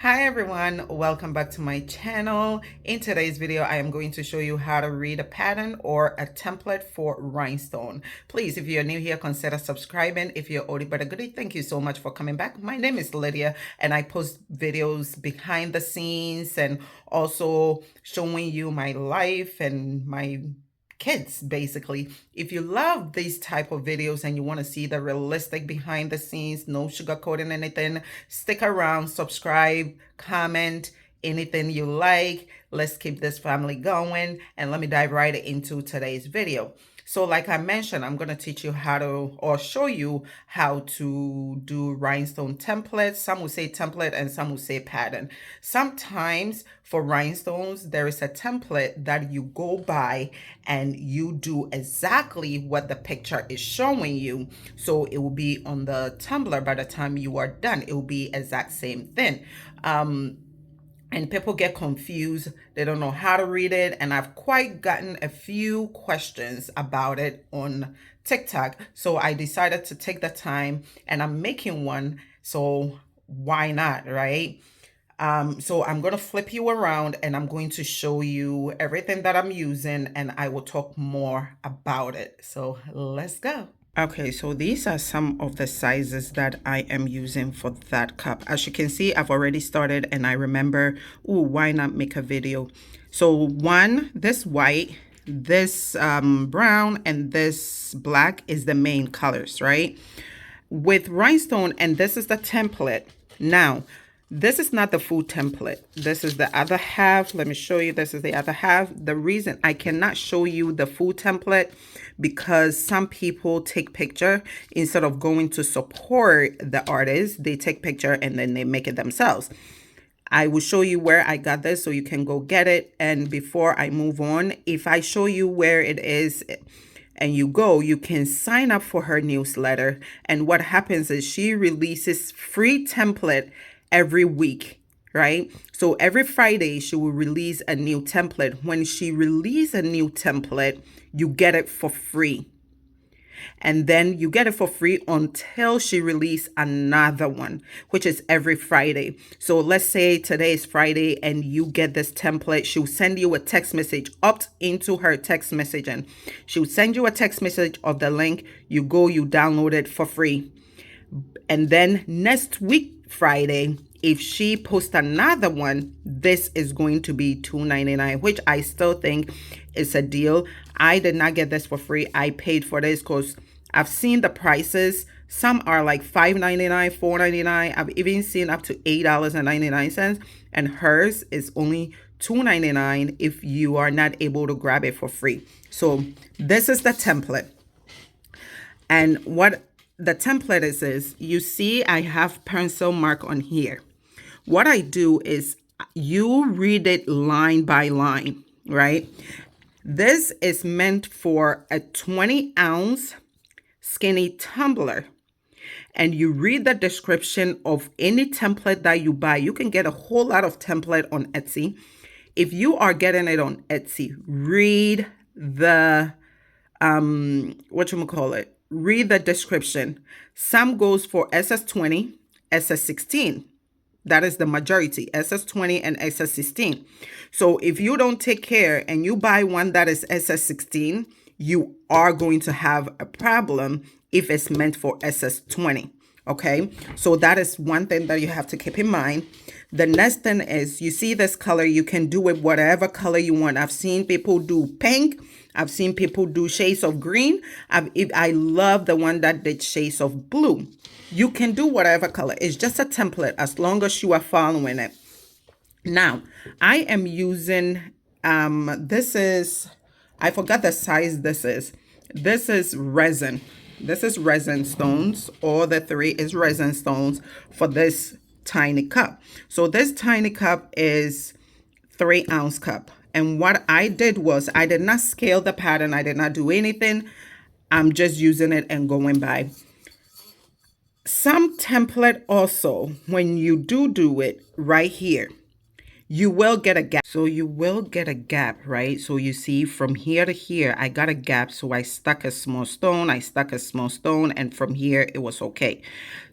Hi everyone, welcome back to my channel. In today's video, I am going to show you how to read a pattern or a template for rhinestone. Please, if you're new here, consider subscribing. If you're oldie but a goodie, thank you so much for coming back. My name is Lydia and I post videos behind the scenes and also showing you my life and my kids. Basically, if you love these type of videos and you want to see the realistic behind the scenes, no sugarcoating anything, stick around, subscribe, comment anything you like. Let's keep this family going and let me dive right into today's video. So like I mentioned, I'm going to teach you how to, or show you how to do rhinestone templates. Some will say template and some will say pattern. Sometimes for rhinestones, there is a template that you go by and you do exactly what the picture is showing you. So it will be on the tumbler by the time you are done. It will be exact same thing. And people get confused. They don't know how to read it. And I've quite gotten a few questions about it on TikTok. So I decided to take the time and I'm making one. So why not, right? So I'm going to flip you around and I'm going to show you everything that I'm using and I will talk more about it. So let's go. Okay, so these are some of the sizes that I am using for that cup. As you can see, I've already started and I remember, oh, why not make a video? So one, this white, this brown, and this black is the main colors, right? With rhinestone, and this is the template. Now, this is not the full template. This is the other half. Let me show you. This is the other half. The reason I cannot show you the full template because some people take picture instead of going to support the artist. They take picture and then they make it themselves. I will show you where I got this so you can go get it. And before I move on, if I show you where it is and you go, you can sign up for her newsletter. And what happens is she releases free template every week, right? So every Friday, she will release a new template. When she releases a new template, you get it for free. And then you get it for free until she releases another one, which is every Friday. So let's say today is Friday and you get this template. She'll send you a text message, opt into her text messaging. She'll send you a text message of the link. You go, you download it for free. And then next week, Friday, if she posts another one, this is going to be $2.99, which I still think is a deal. I did not get this for free. I paid for this because I've seen the prices. Some are like $5.99, $4.99. I've even seen up to $8.99, and hers is only $2.99 if you are not able to grab it for free. So this is the template. And what the template is you see I have pencil mark on here. What I do is you read it line by line, right? This is meant for a 20-ounce skinny tumbler. And you read the description of any template that you buy. You can get a whole lot of template on Etsy. If you are getting it on Etsy, read the read the description. Some goes for SS20, SS16. That is the majority, SS20 and SS16. So if you don't take care and you buy one that is SS16, you are going to have a problem if it's meant for SS20. Okay, so that is one thing that you have to keep in mind. The next thing is, you see this color, you can do it whatever color you want. I've seen people do pink. I've seen people do shades of green. I love the one that did shades of blue. You can do whatever color. It's just a template as long as you are following it. Now, I am using, this is, I forgot the size this is. This is resin. This is resin stones. All the three is resin stones for this tiny cup. So this tiny cup is 3-ounce cup. And what I did was I did not scale the pattern. I did not do anything. I'm just using it and going by. Some template also, when you do it right here, you will get a gap. So you will get a gap, right? So you see from here to here, I got a gap. So I stuck a small stone. And from here it was okay.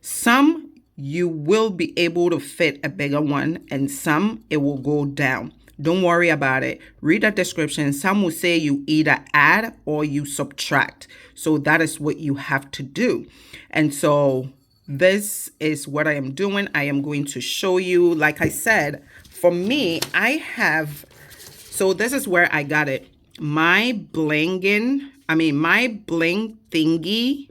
Some you will be able to fit a bigger one, and some it will go down. Don't worry about it. Read the description. Some will say you either add or you subtract. So that is what you have to do. And so this is what I am doing. I am going to show you. Like I said, for me, so this is where I got it. My bling thingy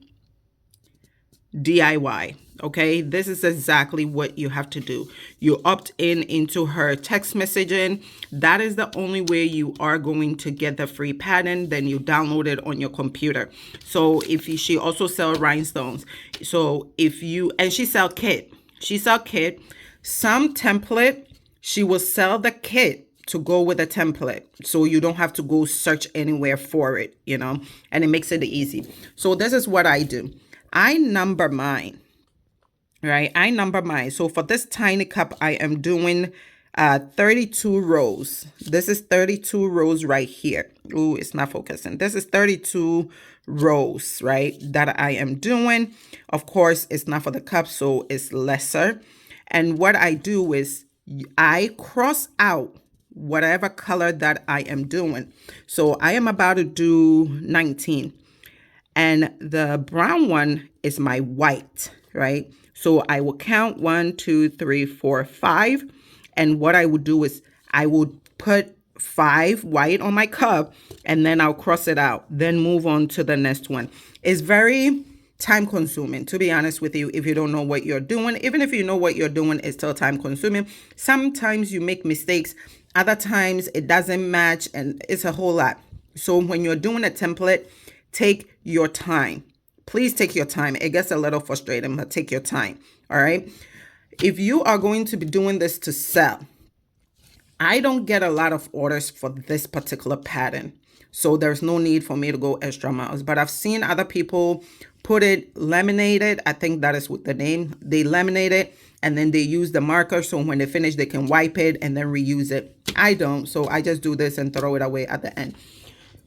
DIY. Okay, this is exactly what you have to do. You opt in into her text messaging. That is the only way you are going to get the free pattern. Then you download it on your computer. So she also sells rhinestones. So she sell kit. Some template, she will sell the kit to go with a template. So you don't have to go search anywhere for it, and it makes it easy. So this is what I do. I number mine. Right, I number mine. So for this tiny cup, I am doing 32 rows. This is 32 rows right here. Ooh, it's not focusing. This is 32 rows, right, that I am doing. Of course, it's not for the cup, so it's lesser. And what I do is I cross out whatever color that I am doing. So I am about to do 19. And the brown one is my white, right? So I will count 1, 2, 3, 4, 5. And what I would do is I would put 5 white on my cup, and then I'll cross it out, then move on to the next one. It's very time consuming, to be honest with you, if you don't know what you're doing. Even if you know what you're doing, it's still time consuming. Sometimes you make mistakes. Other times it doesn't match, and it's a whole lot. So when you're doing a template, take your time. Please take your time. It gets a little frustrating, but take your time. All right. If you are going to be doing this to sell, I don't get a lot of orders for this particular pattern. So there's no need for me to go extra miles. But I've seen other people put it laminated. I think that is what the name. They laminate it and then they use the marker. So when they finish, they can wipe it and then reuse it. I don't. So I just do this and throw it away at the end.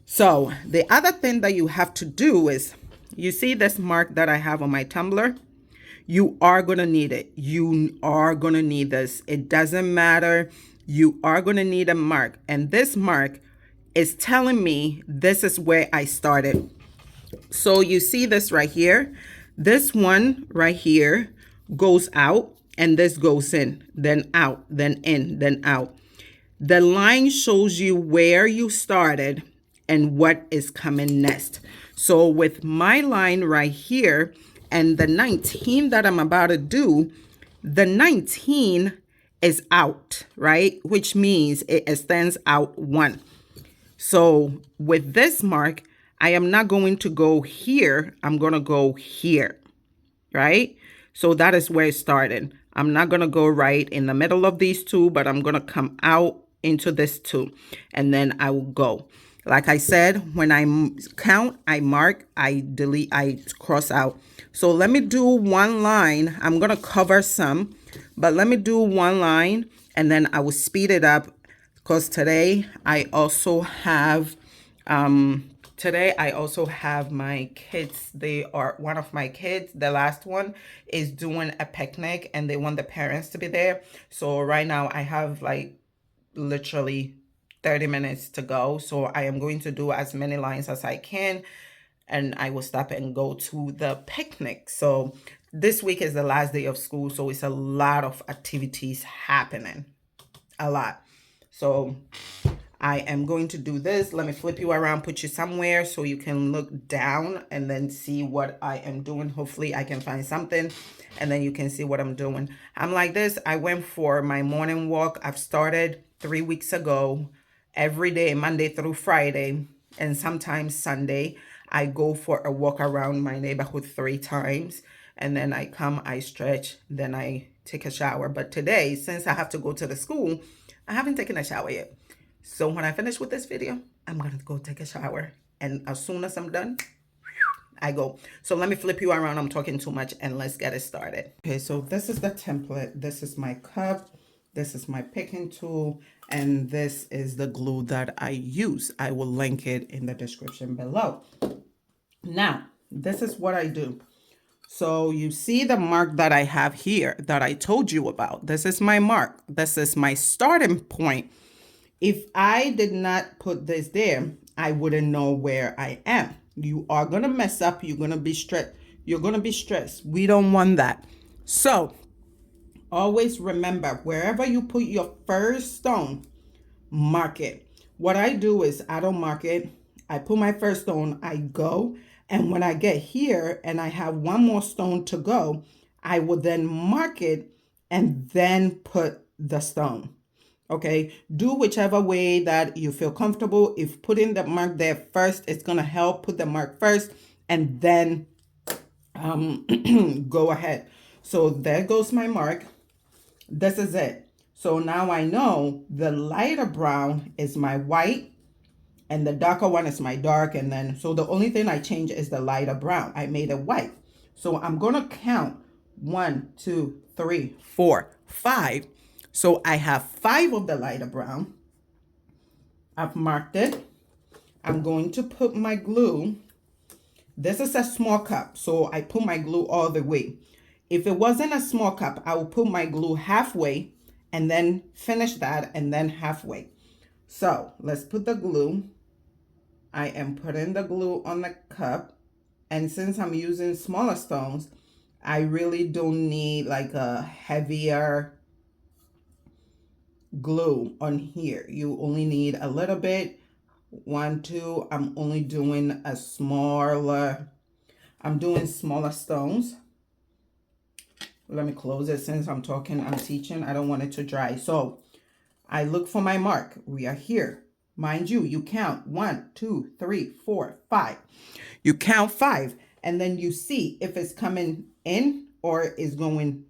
So the other thing that you have to do is, you see this mark that I have on my tumbler? You are going to need it. You are going to need this. It doesn't matter. You are going to need a mark. And this mark is telling me this is where I started. So you see this right here? This one right here goes out, and this goes in, then out, then in, then out. The line shows you where you started and what is coming next. So with my line right here and the 19 that I'm about to do, the 19 is out, right? Which means it extends out 1. So with this mark, I am not going to go here. I'm going to go here, right? So that is where it started. I'm not going to go right in the middle of these two, but I'm going to come out into this two, and then I will go. Like I said, when I count, I mark, I delete, I cross out. So let me do one line. I'm going to cover some, but let me do one line, and then I will speed it up because today I also have my kids. One of my kids, the last one, is doing a picnic and they want the parents to be there. So right now I have like literally 30 minutes to go. So I am going to do as many lines as I can, and I will stop and go to the picnic. So this week is the last day of school, so it's a lot of activities happening, a lot. So I am going to do this. Let me flip you around, put you somewhere so you can look down and then see what I am doing. Hopefully I can find something and then you can see what I'm doing. I'm like this. I went for my morning walk. I've started 3 weeks ago. Every day, Monday through Friday, and sometimes Sunday, I go for a walk around my neighborhood 3 times. And then I come, I stretch, then I take a shower. But today, since I have to go to the school, I haven't taken a shower yet. So when I finish with this video, I'm going to go take a shower. And as soon as I'm done, I go. So let me flip you around. I'm talking too much, and let's get it started. Okay, so this is the template. This is my cup. This is my picking tool, and this is the glue that I use. I will link it in the description below. Now, this is what I do. So you see the mark that I have here that I told you about. This is my mark. This is my starting point. If I did not put this there, I wouldn't know where I am. You are going to mess up. You're going to be stressed. You're going to be stressed. We don't want that. So always remember, wherever you put your first stone, mark it. What I do is I don't mark it. I put my first stone, I go, and when I get here and I have one more stone to go, I will then mark it and then put the stone. Okay, do whichever way that you feel comfortable. If putting the mark there first, it's gonna help. Put the mark first and then go ahead. So there goes my mark. This is it. So now I know the lighter brown is my white and the darker one is my dark. And then, so the only thing I change is the lighter brown. I made it white. So I'm going to count 1, 2, 3, 4, 5. So I have 5 of the lighter brown. I've marked it. I'm going to put my glue. This is a small cup, so I put my glue all the way. If it wasn't a small cup, I will put my glue halfway and then finish that and then halfway. So let's put the glue. I am putting the glue on the cup. And since I'm using smaller stones, I really don't need like a heavier glue on here. You only need a little bit. 1, 2, I'm only doing a smaller, I'm doing smaller stones. Let me close it since I'm talking, I'm teaching. I don't want it to dry. So I look for my mark. We are here. Mind you, you count 1, 2, 3, 4, 5. You count 5 and then you see if it's coming in or is going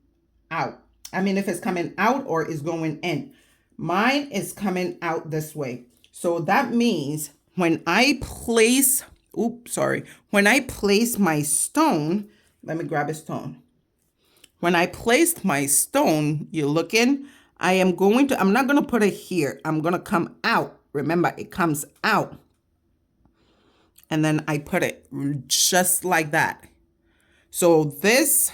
out. I mean, if it's coming out or is going in. Mine is coming out this way. So that means when I place, when I place my stone, let me grab a stone. When I placed my stone, you look in, I'm not going to put it here. I'm going to come out. Remember, it comes out. And then I put it just like that. So this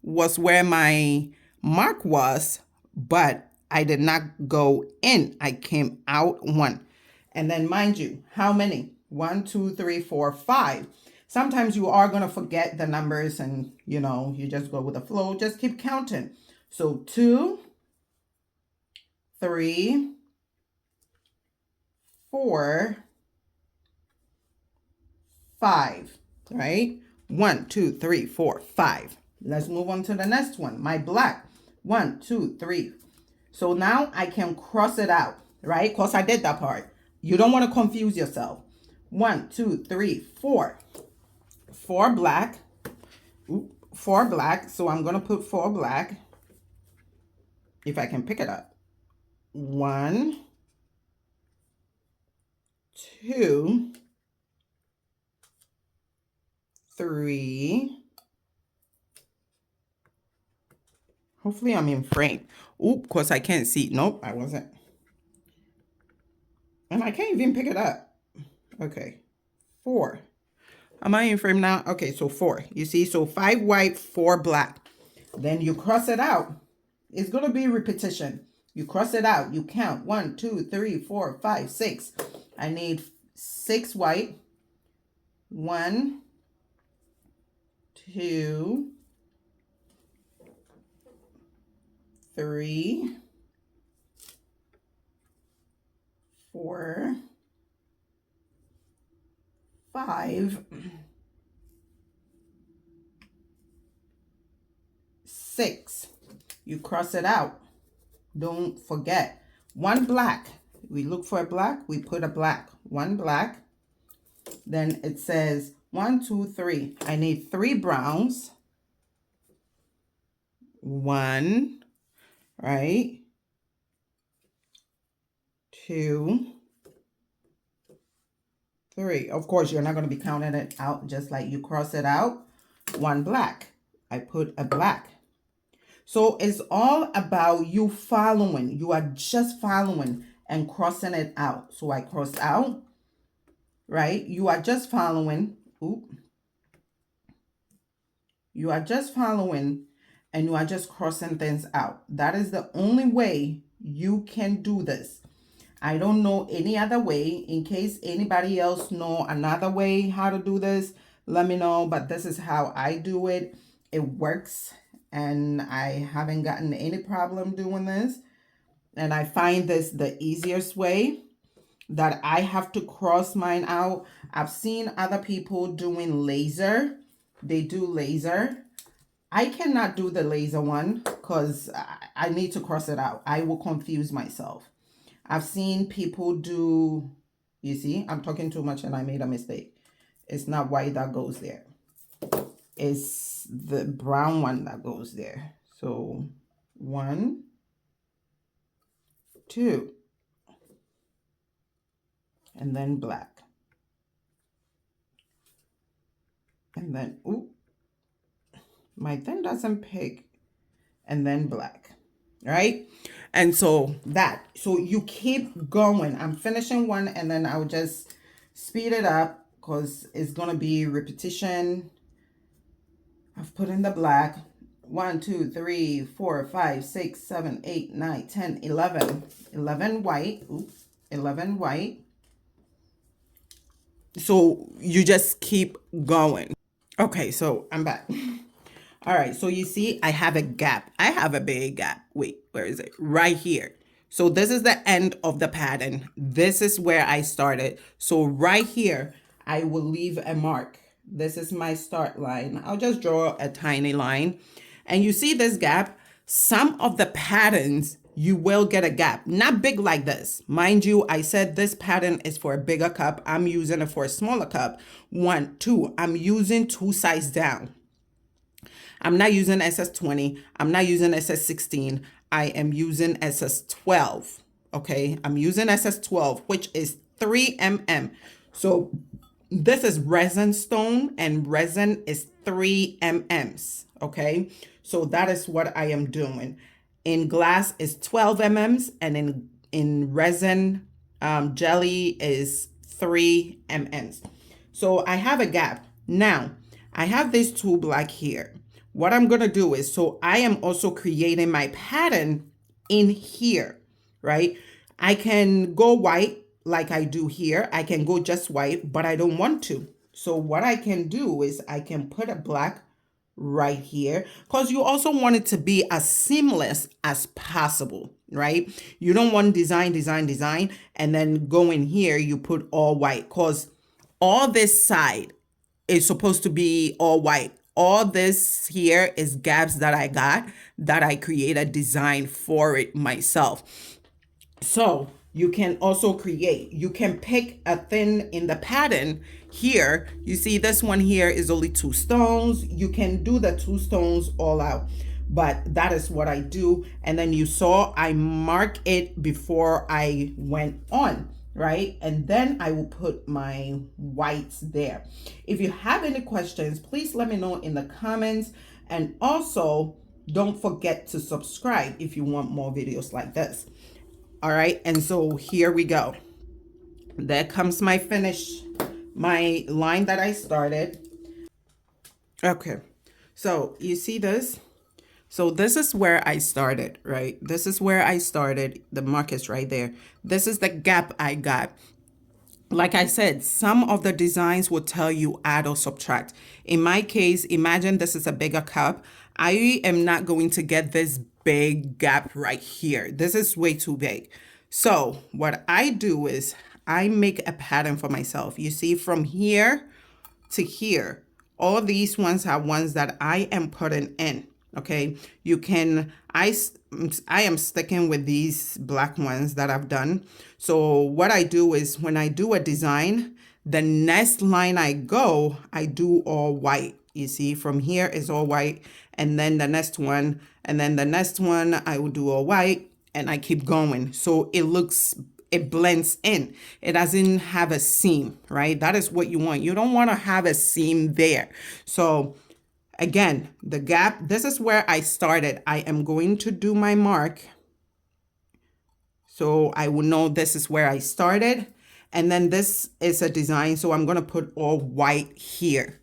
was where my mark was, but I did not go in. I came out 1. And then mind you, how many? 1, 2, 3, 4, 5. Sometimes you are going to forget the numbers and, you know, you just go with the flow. Just keep counting. So 2, 3, 4, 5, right? 1, 2, 3, 4, 5. Let's move on to the next one. My black. 1, 2, 3. So now I can cross it out, right? Because I did that part. You don't want to confuse yourself. 1, 2, 3, 4. 4 black. 4 black. So I'm going to put 4 black. If I can pick it up. 1, 2, 3. Hopefully I'm in frame. Oop, because I can't see. Nope, I wasn't. And I can't even pick it up. Okay. 4. Am I in frame now? Okay, so 4. You see, so 5 white, 4 black. Then you cross it out. It's going to be repetition. You cross it out. You count 1, 2, 3, 4, 5, 6. I need 6 white. 1, 2, 3, 4, 5, 6. You cross it out. Don't forget. 1 black. We look for a black. We put a black. 1 black. Then it says 1, 2, 3. I need 3 browns. 1, right? 2, 3. Of course, you're not going to be counting it out just like you cross it out. 1 black. I put a black. So it's all about you following. You are just following and crossing it out. So I crossed out, right? You are just following. Oop. You are just following and you are just crossing things out. That is the only way you can do this. I don't know any other way. In case anybody else know another way how to do this, let me know. But this is how I do it. It works and I haven't gotten any problem doing this. And I find this the easiest way that I have to cross mine out. I've seen other people doing laser. They do laser. I cannot do the laser one because I need to cross it out. I will confuse myself. I've seen people do, you see, I'm talking too much and I made a mistake. It's not white that goes there. It's the brown one that goes there. So 1, 2, and then black. And then, ooh, my thing doesn't pick. And then black, right? And so you keep going. I'm finishing one and then I'll just speed it up because it's going to be repetition. I've put in the black. 1, 2, 3, 4, 5, 6, 7, 8, 9, 10, 11. 11 white. Oops, 11 white. So you just keep going. Okay, so I'm back. All right, so you see I have a gap. I have a big gap. Wait, where is it? Right here. So this is the end of the pattern. This is where I started. So right here, I will leave a mark. This is my start line. I'll just draw a tiny line. And you see this gap? Some of the patterns, you will get a gap. Not big like this. Mind you, I said this pattern is for a bigger cup. I'm using it for a smaller cup. 1, 2. I'm using 2 size down. I'm not using SS20. I'm not using SS16. I am using SS12. Okay, I'm using SS12, which is 3 mm. So this is resin stone and resin is 3 mm. Okay, so that is what I am doing. In glass is 12 mm and in resin jelly is 3 mm. So I have a gap. Now I have these 2 black here. What I'm going to do is, so I am also creating my pattern in here, right? I can go white like I do here. I can go just white, but I don't want to. So what I can do is I can put a black right here because you also want it to be as seamless as possible, right? You don't want design, and then go in here, you put all white because all this side is supposed to be all white. All this here is gaps that I got that I created design for it myself. So you can also create, you can pick a thing in the pattern here. You see this one here is only 2 stones. You can do the 2 stones all out, but that is what I do. And then you saw I mark it before I went on, right? And then I will put my whites there. If you have any questions, please let me know in the comments. And also don't forget to subscribe if you want more videos like this. All right, and so here we go. There comes my finish, my line that I started. Okay, so you see this? So this is where I started, right? This is where I started. The mark is right there. This is the gap I got. Like I said, some of the designs will tell you add or subtract. In my case, imagine this is a bigger cup. I am not going to get this big gap right here. This is way too big. So what I do is I make a pattern for myself. You see from here to here, all these ones are ones that I am putting in. Okay, you can, I am sticking with these black ones that I've done. So what I do is when I do a design, the next line I go, I do all white. You see from here is all white, and then the next one, and then the next one I will do all white, and I keep going. So it blends in. It doesn't have a seam, right? That is what you want. You don't want to have a seam there. So again, the gap, this is where I started. I am going to do my mark. So I will know this is where I started. And then this is a design. So I'm going to put all white here.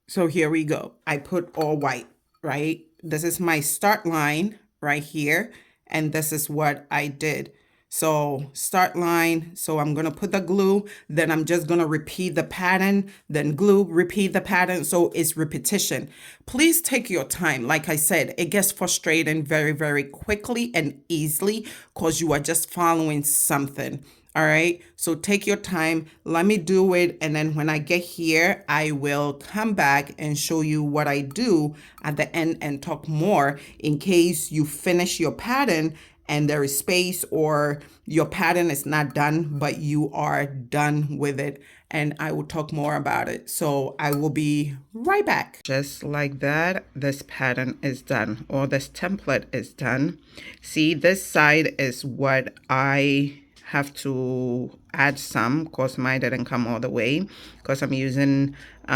So here we go. I put all white, right? This is my start line right here. And this is what I did. So start line, so I'm gonna put the glue, then I'm just gonna repeat the pattern, then glue, repeat the pattern, so it's repetition. Please take your time. Like I said, it gets frustrating very, very quickly and easily because you are just following something. All right, so take your time, let me do it, and then when I get here, I will come back and show you what I do at the end and talk more in case you finish your pattern and there is space, or your pattern is not done, but you are done with it, and I will talk more about it. So I will be right back. Just like that, this pattern is done, or this template is done. See, this side is what I have to add some, because mine didn't come all the way because I'm using 3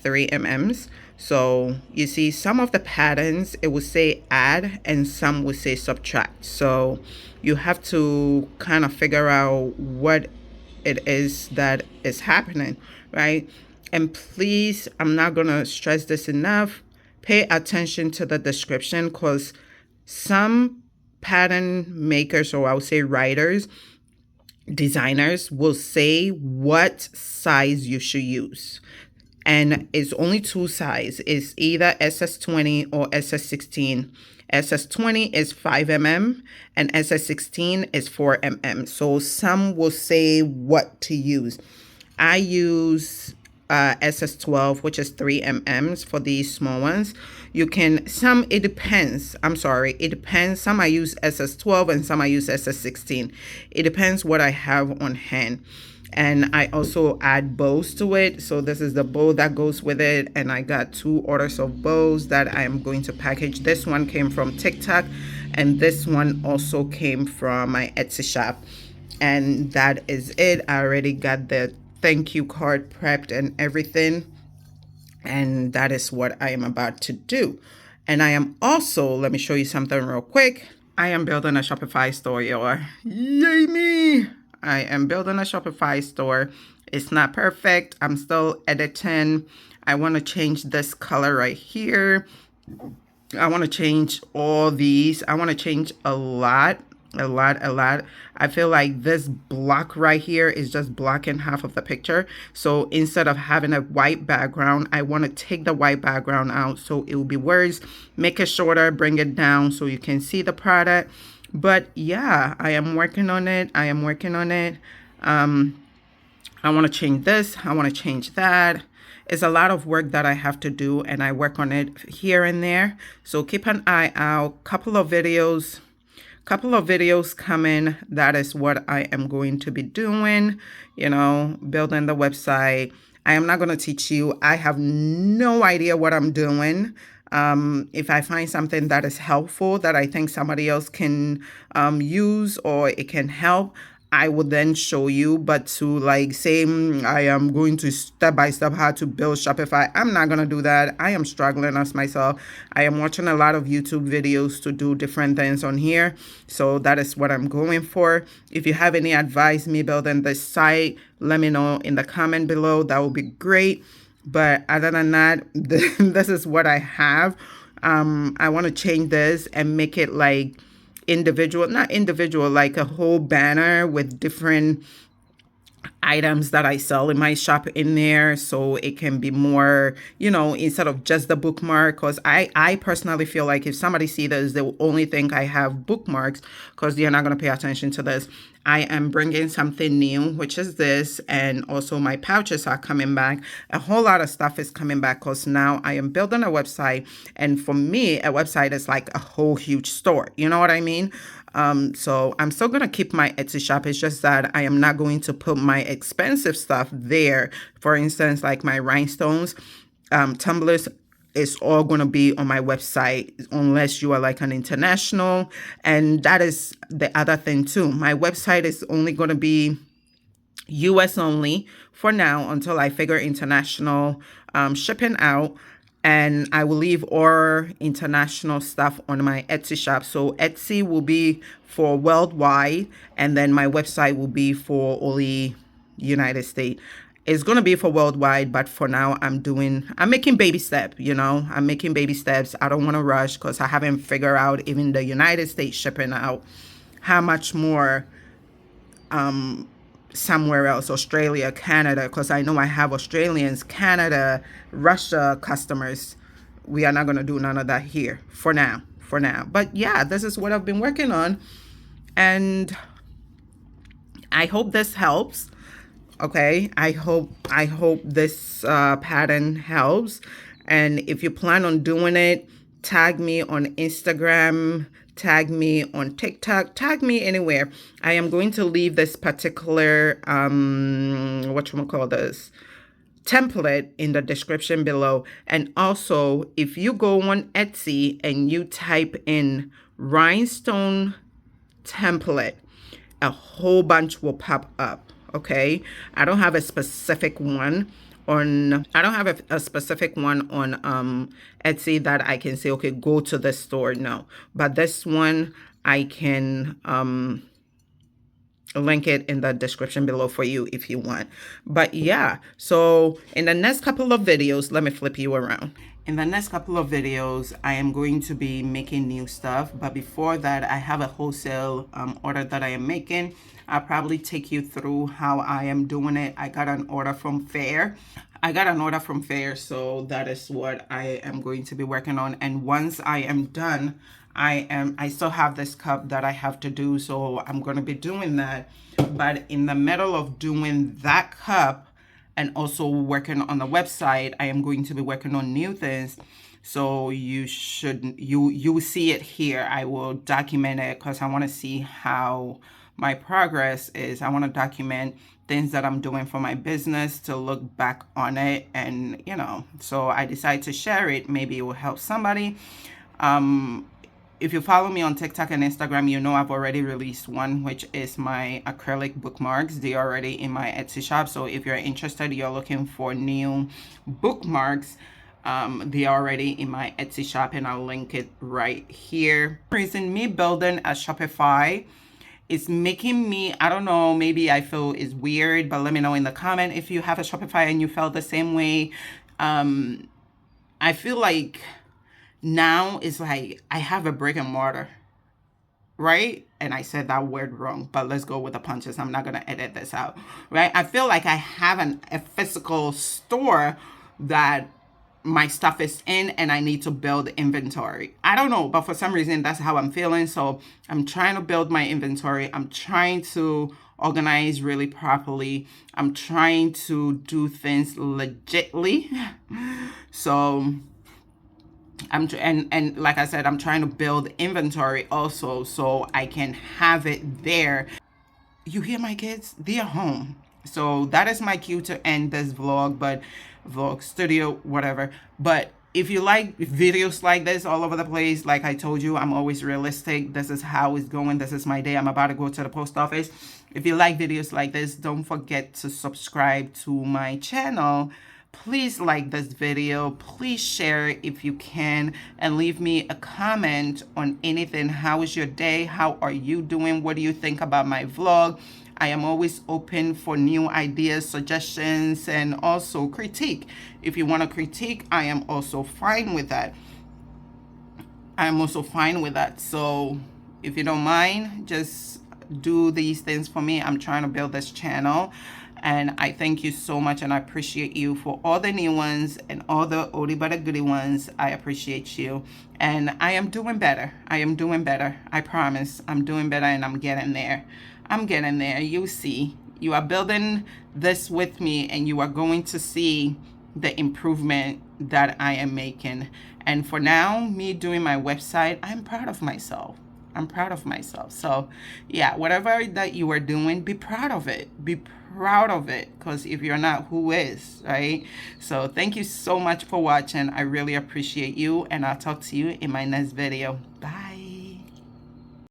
mm. So you see, some of the patterns it will say add and some will say subtract, so you have to kind of figure out what it is that is happening, right? And please, I'm not gonna stress this enough, pay attention to the description, because some pattern makers, or I would say writers, designers, will say what size you should use, and it's only two sizes. It's either SS20 or SS16. SS20 is 5 mm and SS16 is 4 mm. So some will say what to use. I use SS12, which is 3 mm for these small ones. You can, some, it depends. I'm sorry, it depends. Some I use SS12 and some I use SS16. It depends what I have on hand. And I also add bows to it. So this is the bow that goes with it. And I got 2 orders of bows that I am going to package. This one came from TikTok, and this one also came from my Etsy shop. And that is it. I already got the thank you card prepped and everything. And that is what I am about to do. And I am also, let me show you something real quick. I am building a Shopify store, y'all. Yay me! I am building a Shopify store. It's not perfect. I'm still editing. I want to change this color right here. I want to change all these. I want to change a lot. I feel like this block right here is just blocking half of the picture. So instead of having a white background, I want to take the white background out so it will be words, make it shorter, bring it down so you can see the product. But yeah, I am working on it. I want to change this. I want to change that. It's a lot of work that I have to do, and I work on it here and there. So keep an eye out. Couple of videos coming. That is what I am going to be doing, building the website. I am not going to teach you. I have no idea what I'm doing. If I find something that is helpful that I think somebody else can use, or it can help, I will then show you. But to say I am going to step by step how to build Shopify, I'm not going to do that. I am struggling as myself. I am watching a lot of YouTube videos to do different things on here. So that is what I'm going for. If you have any advice me building this site, let me know in the comment below. That would be great. But other than that, this is what I have. I want to change this and make it like not individual, like a whole banner with different items that I sell in my shop in there, so it can be more, instead of just the bookmark. Because I personally feel like if somebody sees this, they will only think I have bookmarks, because they're not going to pay attention to this. I am bringing something new, which is this, and also my pouches are coming back. A whole lot of stuff is coming back because now I am building a website, and for me, a website is like a whole huge store. You know what I mean? So I'm still going to keep my Etsy shop. It's just that I am not going to put my expensive stuff there. For instance, like my rhinestones, tumblers, is all going to be on my website unless you are like an international. And that is the other thing too. My website is only going to be US only for now until I figure international shipping out. And I will leave all international stuff on my Etsy shop. So Etsy will be for worldwide, and then my website will be for only United States. It's going to be for worldwide, but for now I'm making baby steps, you know. I'm making baby steps. I don't want to rush because I haven't figured out even the United States shipping out how much more somewhere else, Australia, Canada, because I know I have Australians, Canada, Russia customers. We are not going to do none of that here for now. But yeah, this is what I've been working on, and I hope this helps. Okay, I hope this pattern helps. And if you plan on doing it, tag me on Instagram, tag me on TikTok, tag me anywhere. I am going to leave this particular template in the description below. And also, if you go on Etsy and you type in rhinestone template, a whole bunch will pop up. Okay, I don't have a specific one on Etsy that I can say, okay, go to this store. No, but this one I can link it in the description below for you if you want. But yeah, so in the next couple of videos, let me flip you around. In the next couple of videos, I am going to be making new stuff. But before that, I have a wholesale order that I am making. I'll probably take you through how I am doing it. I got an order from Fair. So that is what I am going to be working on. And once I am done, I still have this cup that I have to do. So I'm going to be doing that. But in the middle of doing that cup, and also working on the website, I am going to be working on new things. So you will see it here. I will document it because I want to see how my progress is. I want to document things that I'm doing for my business to look back on it. And, you know, so I decided to share it. Maybe it will help somebody. If you follow me on TikTok and Instagram, you know I've already released one, which is my acrylic bookmarks. They're already in my Etsy shop. So if you're interested, you're looking for new bookmarks, they're already in my Etsy shop, and I'll link it right here. The reason me building a Shopify is making me, I don't know, maybe I feel it's weird, but let me know in the comment if you have a Shopify and you felt the same way. I feel like now it's like I have a brick and mortar, right? And I said that word wrong, but let's go with the punches. I'm not going to edit this out, right? I feel like I have a physical store that my stuff is in, and I need to build inventory. I don't know, but for some reason, that's how I'm feeling. So I'm trying to build my inventory. I'm trying to organize really properly. I'm trying to do things legitly. So and like I said, I'm trying to build inventory also so I can have it there. You hear my kids? They're home. So that is my cue to end this vlog, but vlog studio, whatever. But if you like videos like this all over the place, like I told you, I'm always realistic. This is how it's going. This is my day. I'm about to go to the post office. If you like videos like this, don't forget to subscribe to my channel. Please like this video, please share it if you can, and leave me a comment on anything. How is your day? How are you doing? What do you think about my vlog? I am always open for new ideas, suggestions, and also critique. If you want to critique, I am also fine with that. So if you don't mind, just do these things for me. I'm trying to build this channel. And I thank you so much, and I appreciate you for all the new ones and all the oldie but a goodie ones. I appreciate you. And I am doing better. I promise. I'm doing better, and I'm getting there. You see. You are building this with me, and you are going to see the improvement that I am making. And for now, me doing my website, I'm proud of myself. So yeah, whatever that you are doing, be proud of it. Because if you're not, who is, right? So thank you so much for watching. I really appreciate you, and I'll talk to you in my next video. Bye.